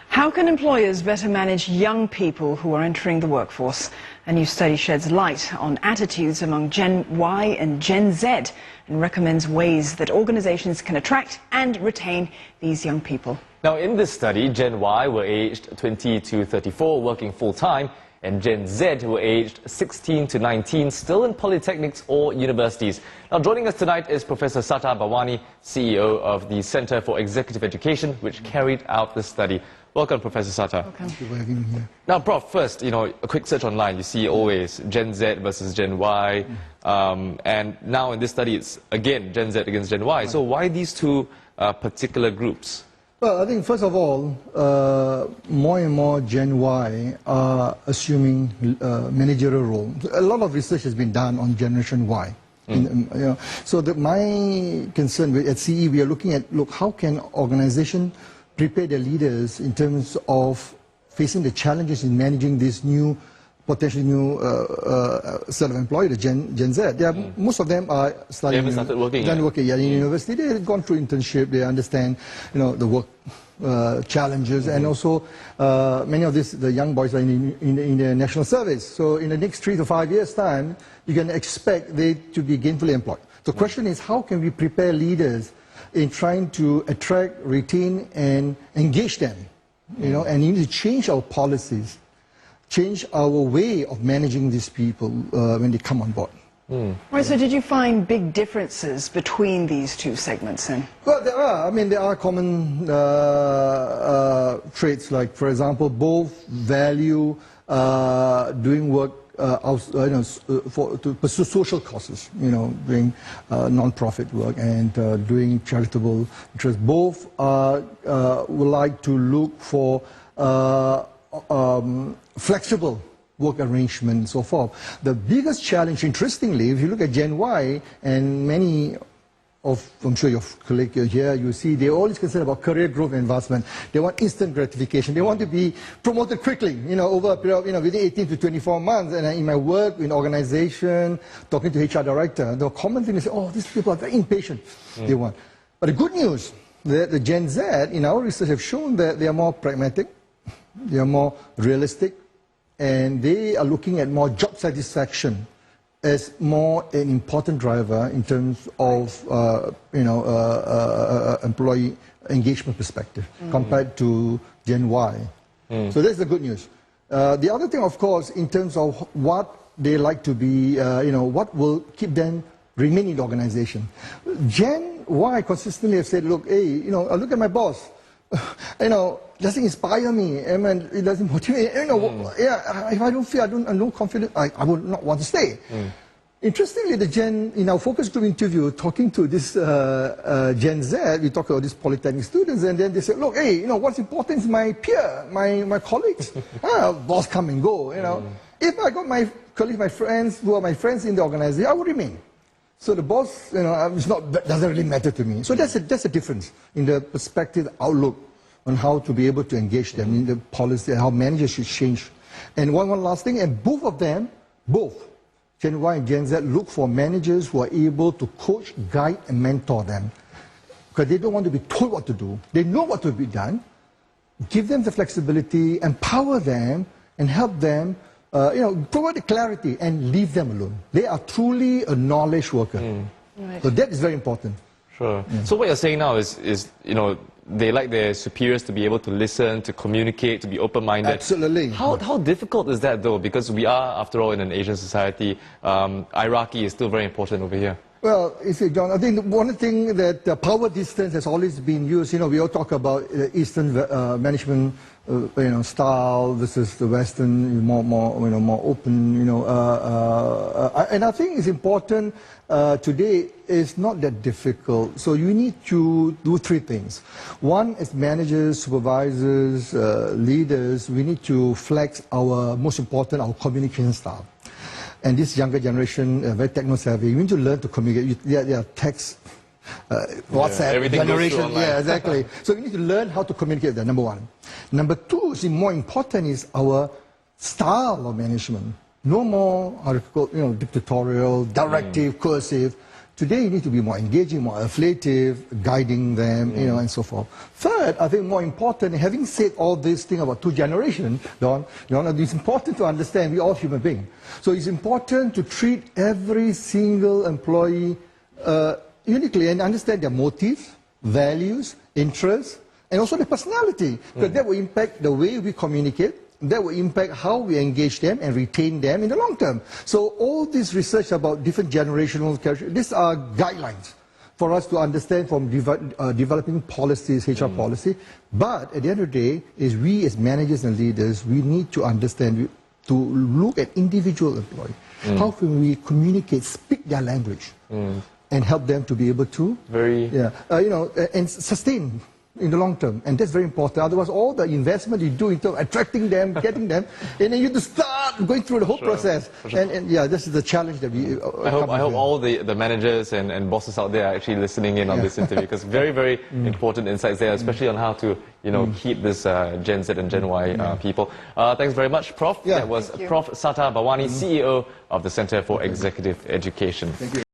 How can employers better manage young people who are entering the workforce? A new study sheds light on attitudes among Gen Y and Gen Z and recommends ways that organizations can attract and retain these young people. Now, in this study, Gen Y were aged 20 to 34, working full-time, and Gen Z were aged 16 to 19, still in polytechnics or universities. Now, joining us tonight is Professor Sattar Bhawani, CEO of the Center for Executive Education, which carried out this study. Welcome, Professor Sattar. Welcome. Thank you for having me here. Now, Prof, first, a quick search online, you see always Gen Z versus Gen Y, and now in this study, it's again Gen Z against Gen Y. So why these two particular groups? Well, I think first of all, more and more Gen Y are assuming managerial role. A lot of research has been done on Generation Y. So my concern at CE, we are looking at, how can organization prepare their leaders in terms of facing the challenges in managing this new, potentially new set of employees, the Gen Z. Most of them are studying. They haven't started working yet. In university. They've gone through internship. They understand, the work challenges, and also many of the young boys are in the national service. So in the next 3 to 5 years' time, you can expect they to be gainfully employed. The question is, how can we prepare leaders in trying to attract, retain, and engage them? And you need to change our policies, change our way of managing these people when they come on board. Right, so did you find big differences between these two segments then? Well, there are. I mean, there are common traits, like, for example, both value doing work to pursue social causes, doing non-profit work and doing charitable interests. Both would like to look for flexible work arrangement and so forth. The biggest challenge, interestingly, if you look at Gen Y, and many of, I'm sure your colleagues here, you see, they're always concerned about career growth and advancement. They want instant gratification. They want to be promoted quickly, over a period of, within 18 to 24 months. And in my work in organization, talking to HR director, the common thing is, these people are very impatient. They want. But the good news, the Gen Z, in our research, have shown that they are more pragmatic, they are more realistic, and they are looking at more job satisfaction as more an important driver in terms of employee engagement perspective compared to Gen Y. So that's the good news. The other thing, of course, in terms of what they like to be, what will keep them remain in the organization. Gen Y consistently have said, look, hey, look at my boss. Doesn't inspire me. I mean, it doesn't motivate. If I don't feel, I'm not confident, I would not want to stay. Interestingly, in our focus group interview, talking to this Gen Z, we talk about these polytechnic students, and then they say, look, hey, what's important is my peer, my colleagues. Boss come and go, If I got my colleagues, my friends, who are my friends in the organization, I would remain. So the boss, doesn't really matter to me. So that's a difference in the perspective, outlook on how to be able to engage them in the policy, how managers should change. And one last thing, and both of them, Gen Y and Gen Z, look for managers who are able to coach, guide, and mentor them. Because they don't want to be told what to do. They know what to be done. Give them the flexibility, empower them, and help them provide the clarity and leave them alone. They are truly a knowledge worker. Right. So that is very important. Sure. So what you're saying now is they like their superiors to be able to listen, to communicate, to be open-minded. Absolutely. How difficult is that, though? Because we are, after all, in an Asian society. Hierarchy is still very important over here. Well, you see, John, I think one thing that power distance has always been used. We all talk about Eastern management, style versus the Western, more open. And I think it's important today. It's not that difficult. So you need to do 3 things. One, as managers, supervisors, leaders, we need to flex our most important, our communication style. And this younger generation, very techno-savvy, you need to learn to communicate. They are text, WhatsApp generation. Yeah, exactly. So we need to learn how to communicate that, number 1. Number 2, more important, is our style of management. No more, dictatorial, directive, coercive. Today, you need to be more engaging, more affiliative, guiding them, you know, and so forth. Third, I think more important, having said all this thing about two generations, Don, it's important to understand we're all human beings. So it's important to treat every single employee uniquely and understand their motives, values, interests, and also their personality. Because that will impact the way we communicate. That will impact how we engage them and retain them in the long term. So all this research about different generational characteristics, these are guidelines for us to understand from developing policies, HR policy. But at the end of the day, is we as managers and leaders, we need to understand, to look at individual employees. How can we communicate, speak their language, and help them to be able to, and sustain in the long term, and that's very important. Otherwise, all the investment you do into attracting them, getting them, and then you have to start going through the whole process. And yeah, this is the challenge that we. I hope all the managers and bosses out there are actually listening in on this interview, because very important insights there, especially on how to keep this Gen Z and Gen Y people. Thanks very much, Prof. That was Prof. Sata Bawani, CEO of the Center for Executive Education. Thank you.